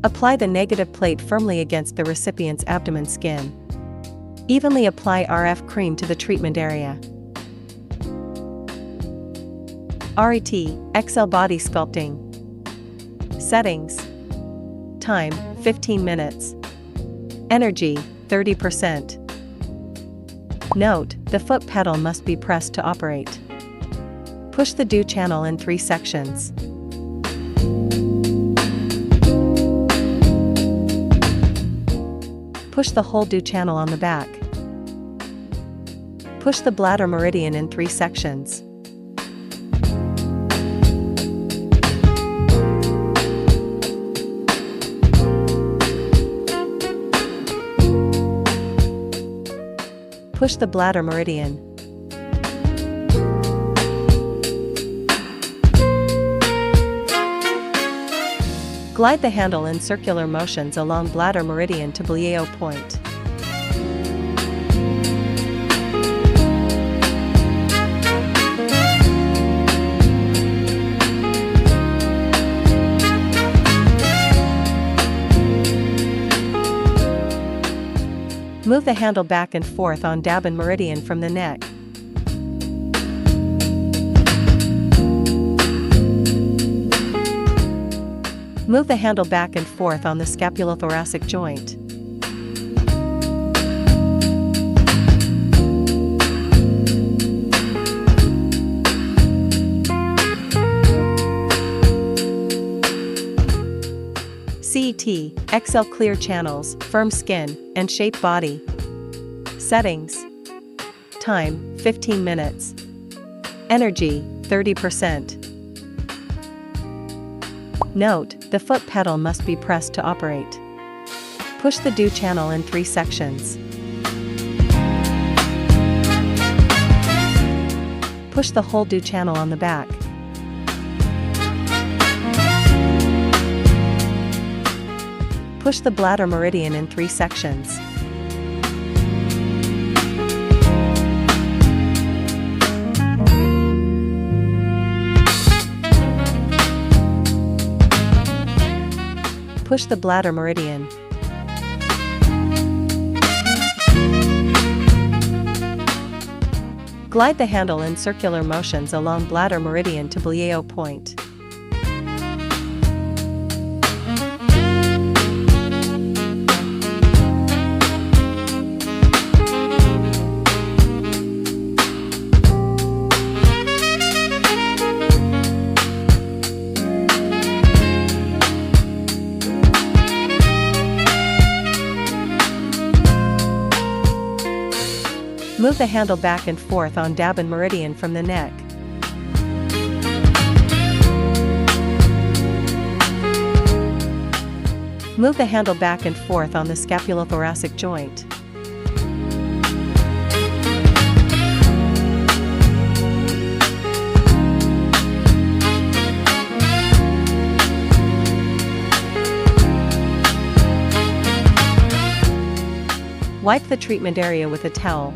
Apply the negative plate firmly against the recipient's abdomen skin. Evenly apply RF cream to the treatment area. RET XL Body Sculpting. Settings. Time, 15 minutes. Energy, 30%. Note, the foot pedal must be pressed to operate. Push the do channel in 3 sections. Push the whole do channel on the back. Push the bladder meridian in 3 sections. Push the bladder meridian. Glide the handle in circular motions along bladder meridian to Blieo point. Move the handle back and forth on Dabin meridian from the neck. Move the handle back and forth on the scapulothoracic joint. CET XL Clear Channels, Firm Skin, and Shape Body. Settings. Time, 15 minutes. Energy, 30%. Note, the foot pedal must be pressed to operate. Push the do channel in 3 sections. Push the whole do channel on the back. Push the bladder meridian in 3 sections. Push the bladder meridian. Glide the handle in circular motions along bladder meridian to Blieo point. Move the handle back and forth on Dabin meridian from the neck. Move the handle back and forth on the scapulothoracic joint. Wipe the treatment area with a towel,